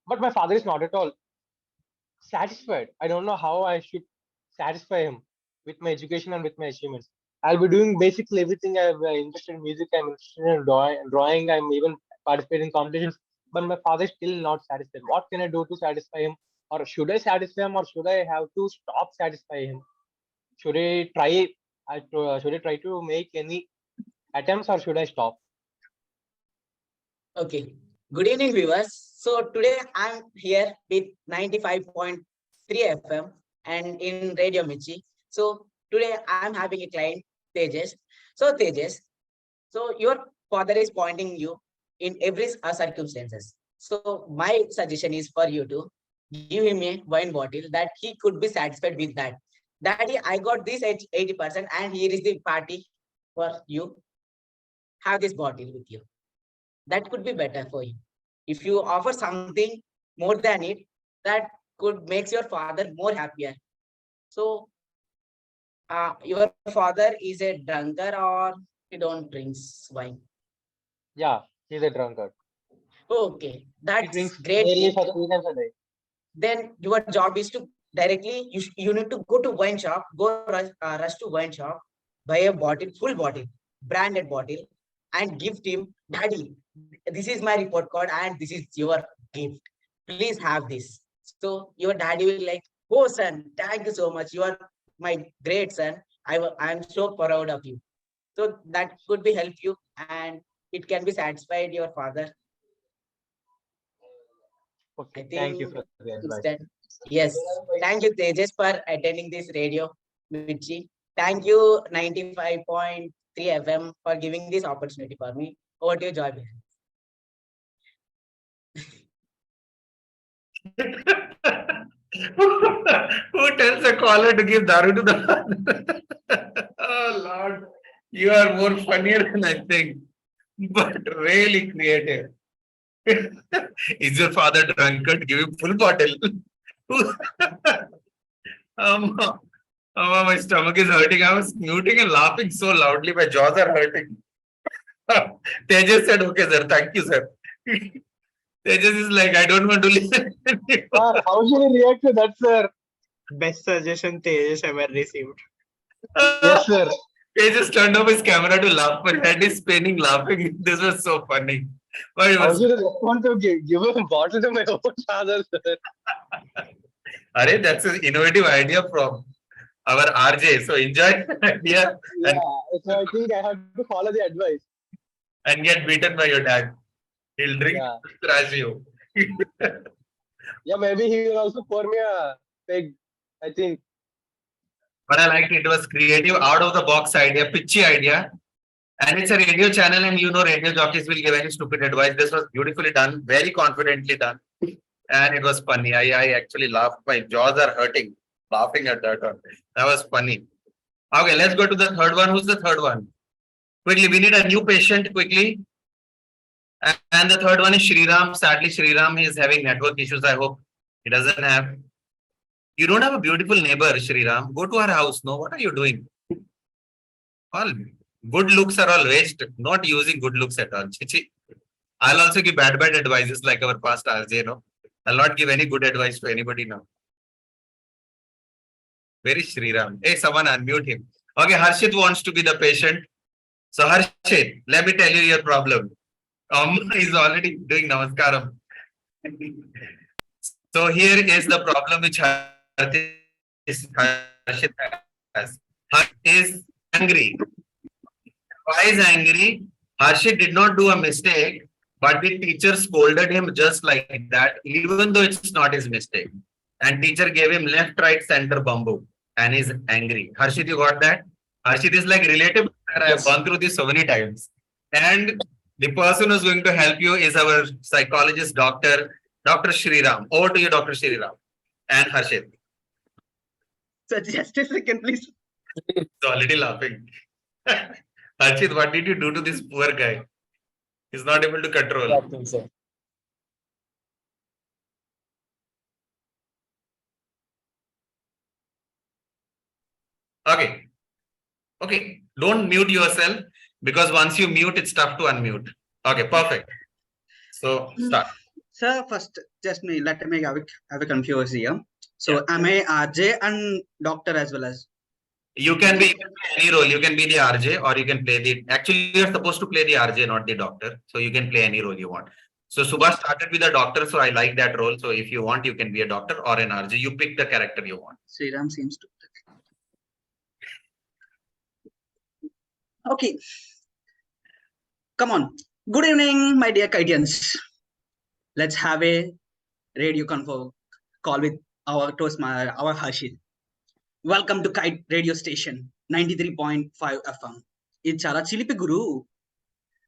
but my father is not at all satisfied. I don't know how I should satisfy him with my education and with my achievements. I'll be doing basically everything. I'm interested in music, I'm interested in drawing, I'm even participating in competitions, but my father is still not satisfied. What can I do to satisfy him? Or should I satisfy him, or should I have to stop satisfy him? Should I try? Should I try to make any attempts, or should I stop? Okay. Good evening, viewers. So today I'm here with 95.3 FM and in Radio Michi. So today I'm having a client, Tejas. So Tejas, so your father is pointing you in every circumstances. So my suggestion is for you to give him a wine bottle that he could be satisfied with that. Daddy, I got this at 80% and here is the party for you. Have this bottle with you. That could be better for you. If you offer something more than it, that could makes your father more happier. So your father is a drunkard or he don't drinks wine? Yeah, he's a drunkard. Okay, He that's drinks great nearly thing. for 3 times a day. Then your job is to directly, you need to go to wine shop, rush to wine shop, buy a bottle, full bottle, branded bottle, and gift him, Daddy, this is my report card and this is your gift. Please have this. So your daddy will like, oh son, thank you so much. You are my great son. I'm so proud of you. So that could be help you and it can be satisfied your father. I Okay, thank you think for the it's advice. that. Yes. Thank you, Tejas, for attending this radio, Michi. Thank you, 95.3 FM, for giving this opportunity for me. Over to you, Joy. Who tells a caller to give daru to the Oh Lord, you are more funnier than I think, but really creative. Is your father drunkard? Give him full bottle. um, my stomach is hurting. I was muting and laughing so loudly. My jaws are hurting. Tejas said, "Okay, sir. Thank you, sir." Tejas is like, "I don't want to listen." Sir, how should I react to that, sir? Best suggestion Tejas ever received. Yes, sir. Tejas turned off his camera to laugh. My head is spinning laughing. This was so funny. But it How was, should I respond to give a bottle to my own father, sir? Arey, that's an innovative idea from our RJ. So enjoy the idea Yeah, so I think I have to follow the advice. and get beaten by your dad. He'll drink, Yeah. crash you. Yeah, maybe he will also pour me a peg, I think. But I liked it. It was creative, out of the box idea, pitchy idea. And it's a radio channel, and you know, radio jockeys will give any stupid advice. This was beautifully done, very confidently done. And it was funny. I actually laughed. My jaws are hurting laughing at that one. That was funny. Okay, let's go to the third one. Who's the third one? Quickly, we need a new patient quickly. And the third one is Shriram. Sadly, Shriram is having network issues. I hope he doesn't have. You don't have a beautiful neighbor, Shriram. Go to her house. No, what are you doing? All good looks are all waste. Not using good looks at all. Chichi. I'll also give bad advices like our past RJ. No, I'll not give any good advice to anybody now. Where is Shriram? Hey, someone unmute him. Okay, Harshit wants to be the patient. So Harshit, let me tell you your problem. He's already doing namaskaram. So here is the problem which Harshit has. Harshit is angry. Why is angry? Harshit did not do a mistake, but the teacher scolded him just like that, even though it's not his mistake. And teacher gave him left, right, center bamboo, and he's angry. Harshit, you got that? Harshit is like relatable. I have gone through this so many times. And the person who's going to help you is our psychologist, Dr. Shriram. Over to you, Dr. Shriram. And Harshit. So just a second, please. He's already laughing. Harshit, what did you do to this poor guy? He's not able to control. Okay. Okay. Don't mute yourself because once you mute, it's tough to unmute. Okay, perfect. So start. Sir, first, just me, let me have a confuse here. So, Yeah. am I RJ and doctor as well as? You can be any role. You can be the RJ or you can play the. Actually, you're supposed to play the RJ, not the doctor. So you can play any role you want. So Subhash started with a doctor, so I like that role. So if you want, you can be a doctor or an RJ. You pick the character you want. Sriram seems to. Okay. Come on. Good evening, my dear Kaitians. Let's have a radio convo call with our our Harshit. Welcome to Kite Radio Station 93.5 FM. It's Chala Chilipi Guru.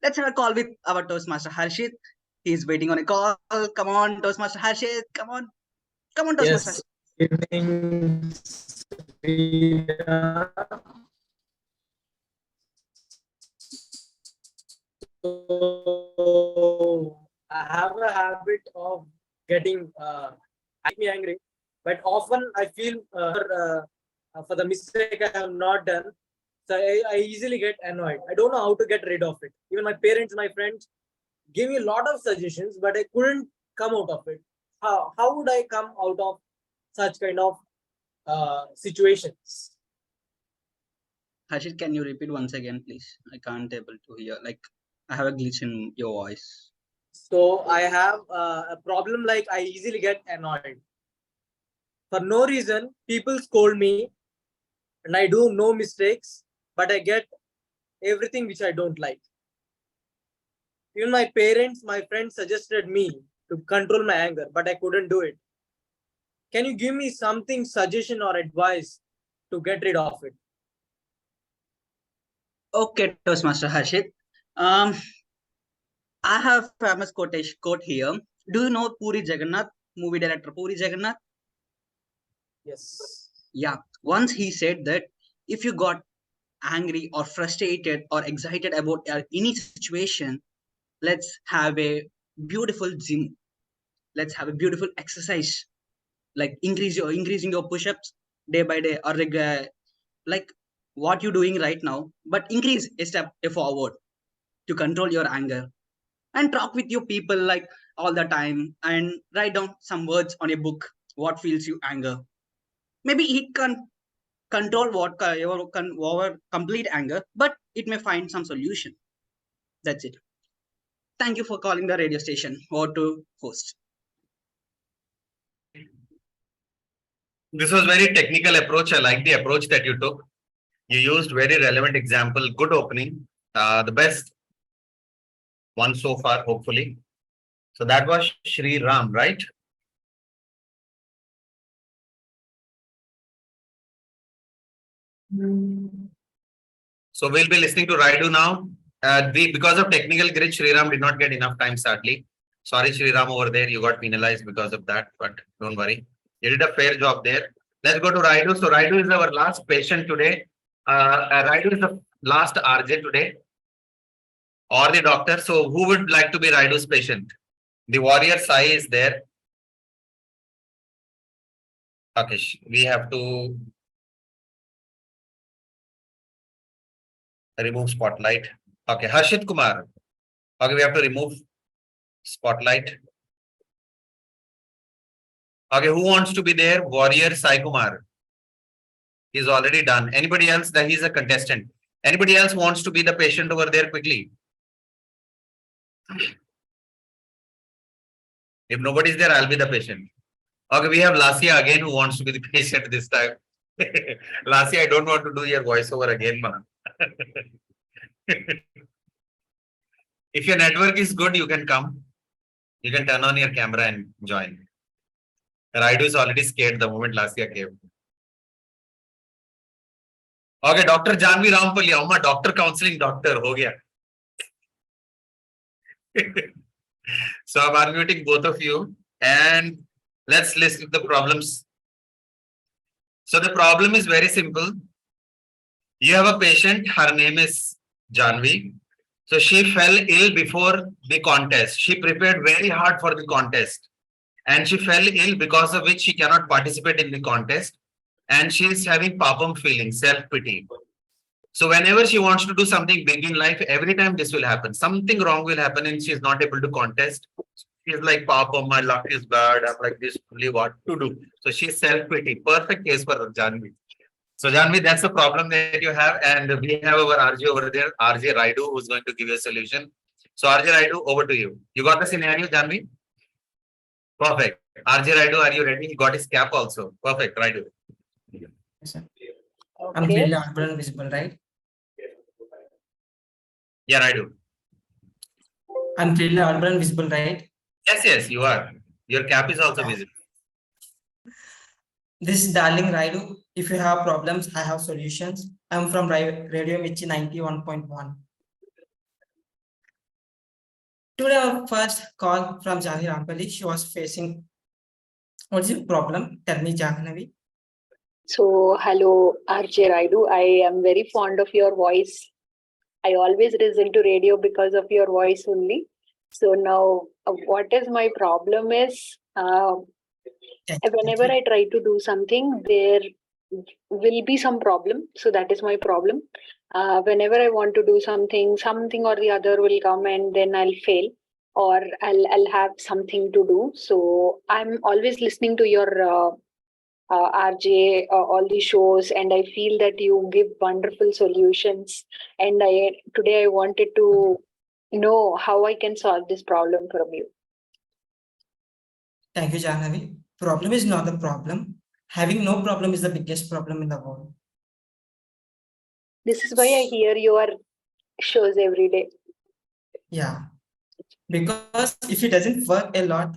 Let's have a call with our Toastmaster Harshit. He's waiting on a call. Come on, Toastmaster Harshit. Come on. Come on, Toastmaster. Yes. Evening. So I have a habit of getting me angry, but often I feel for the mistake I have not done, so I easily get annoyed. I don't know how to get rid of it. Even my parents, my friends gave me a lot of suggestions, but I couldn't come out of it. How would I come out of such kind of situations? Harshit, can you repeat once again, please? I can't able to hear. Like, I have a glitch in your voice. So I have a problem, like I easily get annoyed. For no reason, people scold me and I do no mistakes, but I get everything which I don't like. Even my parents, my friends suggested me to control my anger, but I couldn't do it. Can you give me something, suggestion or advice to get rid of it? Okay, Toastmaster Harshit. I have famous quote here. Do you know Puri Jagannath, movie director Puri Jagannath? Yes. Yeah. Once he said that if you got angry or frustrated or excited about any situation, let's have a beautiful gym. Let's have a beautiful exercise. Like increasing your push-ups day by day, or like what you're doing right now, but increase a step forward to control your anger. And talk with your people like all the time and write down some words on a book what feels you anger. Maybe it can control our complete anger, but it may find some solution. That's it. Thank you for calling the radio station or to host. This was very technical approach. I like the approach that you took. You used very relevant example. Good opening. The best one so far, hopefully. So that was Shri Ram, right? So we'll be listening to Raidu now. Because of technical glitch, Shri Ram did not get enough time, sadly. Sorry, Shri Ram, over there. You got penalized because of that, but don't worry. You did a fair job there. Let's go to Raidu. So Raidu is our last patient today. Raidu is the last RJ today, or the doctor. So who would like to be Raidu's patient? The warrior Sai is there. Okay, we have to remove spotlight. Okay, Harshit Kumar. Okay, we have to remove spotlight. Okay, who wants to be there? Warrior Sai Kumar. He's already done. Anybody else? That he's a contestant. Anybody else wants to be the patient over there quickly? If nobody's there, I'll be the patient. Okay, we have Lasia again who wants to be the patient this time. Lasia, I don't want to do your voiceover again, man. If your network is good, you can come. You can turn on your camera and join. Raidu is already scared the moment Lasia came. Okay, Dr. Jahanavi Rampalli, Amma, doctor counseling doctor, ho gaya. So I'm unmuting both of you and let's list the problems. So the problem is very simple. You have a patient, her name is Jahanavi. So she fell ill before the contest. She prepared very hard for the contest and she fell ill, because of which she cannot participate in the contest. And she is having papam feeling, self-pity. So whenever she wants to do something big in life, every time this will happen. Something wrong will happen and she is not able to contest. She's like, Papa, my luck is bad. I'm like, this only what to do. So she's self-pity. Perfect case for Jahanavi. So Jahanavi, that's the problem that you have. And we have our RJ over there, RJ Raidu, who's going to give you a solution. So RJ Raidu, over to you. You got the scenario, Jahanavi? Perfect. RJ Raidu, are you ready? He got his cap also. Perfect, Raidu. Yes, sir. I'm clearly audible and visible, right? Yeah, Raidu. I'm clearly audible and visible, right? Yes, yes, you are. Your cap is also visible. This is Darling Raidu. If you have problems, I have solutions. I'm from Radio Michi 91.1. Today, our first call from Rampalli. She was facing. What's your problem? Tell me, Jahanavi. So, hello, RJ Raidu. I am very fond of your voice. I always listen to radio because of your voice only. So now, what is my problem is, whenever I try to do something, there will be some problem. So that is my problem. Whenever I want to do something or the other will come and then I'll fail, or I'll have something to do. So I'm always listening to your RJ, all the shows, and I feel that you give wonderful solutions. And today I wanted to know how I can solve this problem from you. Thank you, Jahanavi. Problem is not the problem. Having no problem is the biggest problem in the world. This is why I hear your shows every day. Yeah. Because if it doesn't work a lot,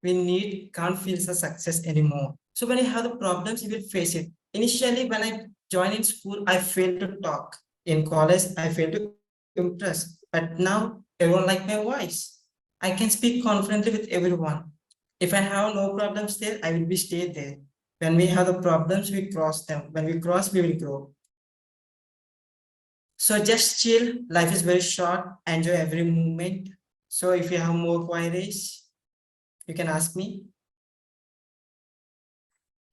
can't feel the success anymore. So when you have the problems, you will face it. Initially, when I joined in school, I failed to talk. In college, I failed to impress. But now everyone like my voice. I can speak confidently with everyone. If I have no problems there, I will be stay there. When we have the problems, we cross them. When we cross, we will grow. So just chill. Life is very short. Enjoy every moment. So if you have more queries, you can ask me.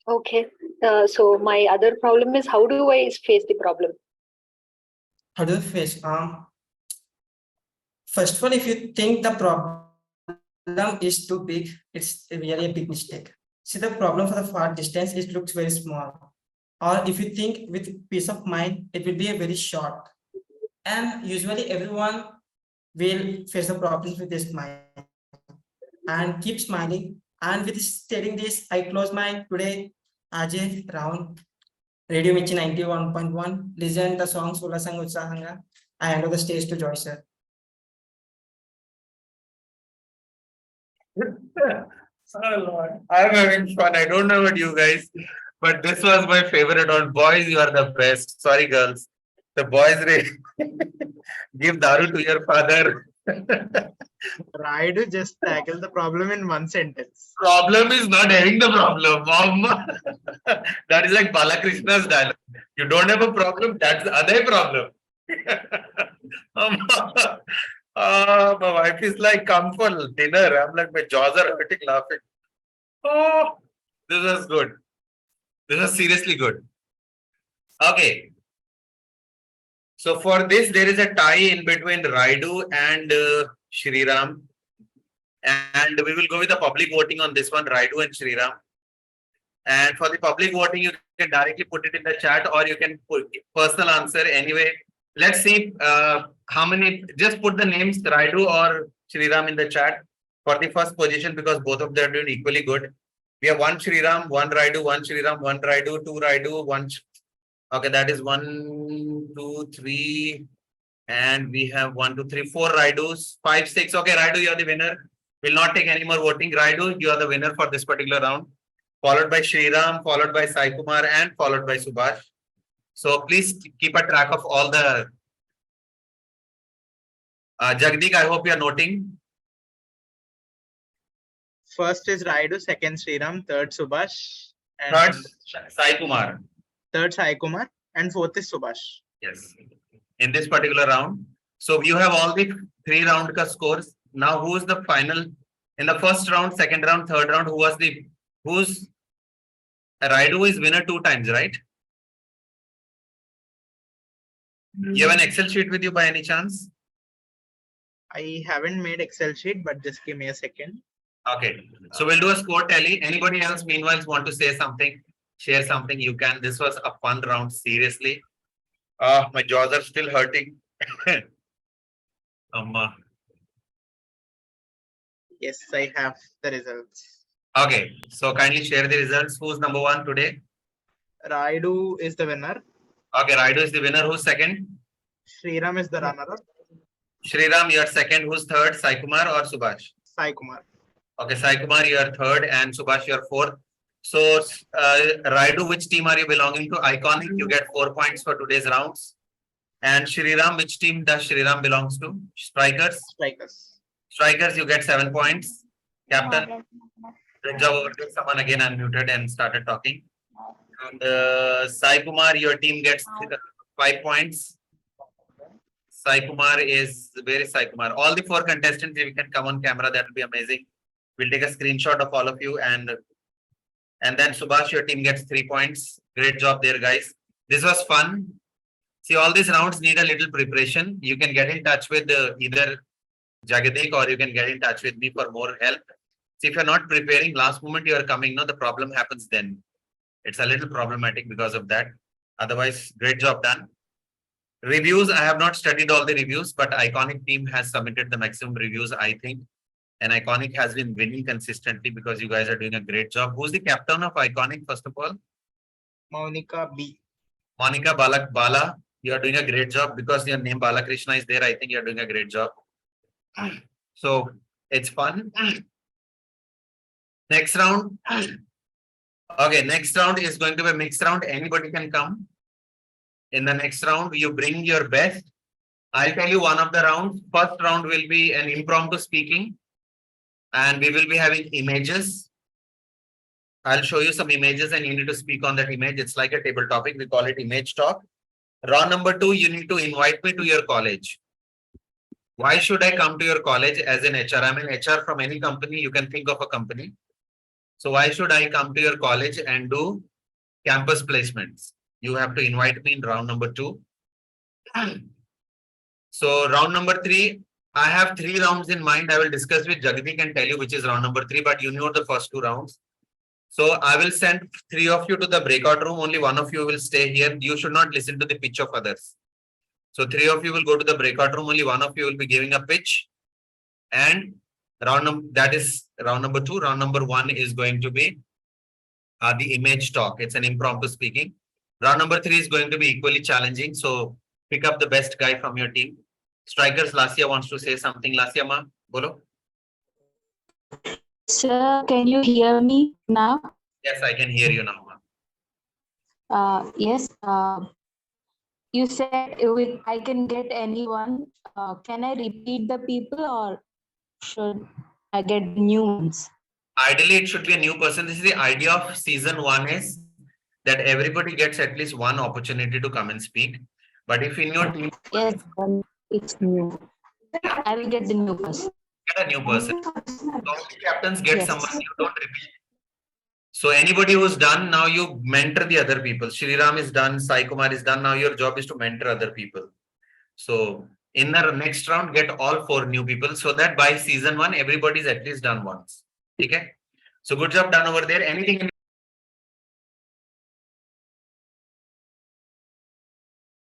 Okay. So my other problem is, how do I face the problem? How do you face? First of all, if you think the problem is too big, it's really a big mistake. See, the problem for the far distance, it looks very small. Or if you think with peace of mind, it will be a very short. And usually everyone will face the problems with this mind and keep smiling. And with stating this, I close my today Ajay round. Radio Michi 91.1. Listen the song Sula Sang Utsahanga. I hand over the stage to Joy, sir. Oh Lord, I'm having fun. I don't know about you guys, but this was my favorite one. Boys, you are the best. Sorry, girls. The boys give daru to your father. Raidu just tackle the problem in one sentence. Problem is not having the problem, mom. That is like Balakrishna's dialogue. You don't have a problem, that's the other problem. My wife is like, come for dinner. I'm like, my jaws are hurting laughing. Oh, this is good. This is seriously good. Okay. So for this, there is a tie in between Raidu and Shriram. And we will go with the public voting on this one, Raidu and Shriram. And for the public voting, you can directly put it in the chat, or you can put personal answer anyway. Let's see how many, just put the names Raidu or Shriram in the chat for the first position, because both of them are doing equally good. We have one Shriram, one Raidu, one Shriram, one Raidu, two Raidu, one. Okay, that is 1, 2, 3. And we have 1, 2, 3, 4 Raidus, 5, 6. Okay, Raidu, you are the winner. Will not take any more voting. Raidu, you are the winner for this particular round. Followed by Shriram, followed by Sai Kumar, and followed by Subhash. So please keep a track of all the. Jagdeep, I hope you are noting. First is Raidu, second Sriram, third Subhash, and Third, Sai Kumar. third Sai Kumar, and fourth is Subhash. Yes. In this particular round. So you have all the 3 round scores. Now who is the final in the first round, second round, third round? Who's Raidu is winner 2 times, right? You have an Excel sheet with you by any chance? I haven't made Excel sheet, but just give me a second. Okay, so we'll do a score tally. Anybody else meanwhile want to say something, share something, you can. This was a fun round, seriously. My jaws are still hurting. Yes, I have the results. Okay, so kindly share the results. Who's number one today? Raidu is the winner. Okay, Raidu is the winner. Who's second? Sriram is the runner-up. Shriram, you're second. Who's third? Sai Kumar or Subhash? Sai Kumar. Okay, Sai Kumar, you're third, and Subhash, you're fourth. So, Raidu, which team are you belonging to? Iconic, you get 4 points for today's rounds. And Shriram, which team does Shriram belongs to? Strikers. Strikers. Strikers, you get 7 points. Captain, good job. Someone again unmuted and started talking. And Sai Kumar, your team gets 5 points. Sai Kumar is, where is Sai Kumar? All the 4 contestants, if you can come on camera, that will be amazing. We'll take a screenshot of all of you, and then Subhash, your team gets 3 points. Great job there, guys. This was fun. See, all these rounds need a little preparation. You can get in touch with either Jagadik, or you can get in touch with me for more help. See, if you're not preparing, last moment you are coming, no, the problem happens then. It's a little problematic because of that. Otherwise, great job done. Reviews, I have not studied all the reviews, but Iconic team has submitted the maximum reviews, I think. And Iconic has been winning consistently because you guys are doing a great job. Who's the captain of Iconic, first of all? Monica B. Monica Bala, you are doing a great job because your name Balakrishna is there. I think you're doing a great job. So it's fun. Next round. Okay, next round is going to be a mixed round. Anybody can come. In the next round, you bring your best. I'll tell you one of the rounds. First round will be an impromptu speaking. And we will be having images. I'll show you some images and you need to speak on that image. It's like a table topic. We call it image talk. Round number 2, you need to invite me to your college. Why should I come to your college as an HR? I'm an HR from any company. You can think of a company. So why should I come to your college and do campus placements? You have to invite me in round number 2. So round number 3, I have 3 rounds in mind. I will discuss with Jagadik and tell you which is round number 3, but you know the first 2 rounds. So I will send 3 of you to the breakout room. Only 1 of you will stay here. You should not listen to the pitch of others. So 3 of you will go to the breakout room. Only 1 of you will be giving a pitch. And that is round number 2. Round number 1 is going to be the image talk. It's an impromptu speaking. Round number 3 is going to be equally challenging. So pick up the best guy from your team. Strikers, Lasya wants to say something. Lasya ma, bolo. Sir, can you hear me now? Yes, I can hear you now. Yes. You said I can get anyone. Can I repeat the people or should I get new ones? Ideally, it should be a new person. This is the idea of season 1 is that everybody gets at least one opportunity to come and speak. But if in your team, yes, it's new. I will get the new person. Get a new person. Don't captains get Yes. someone you don't repeat. So anybody who's done, now you mentor the other people. Shriram is done, Sai Kumar is done. Now your job is to mentor other people. So in the next round, get all 4 new people so that by season 1, everybody's at least done once. Okay. So good job done over there. Anything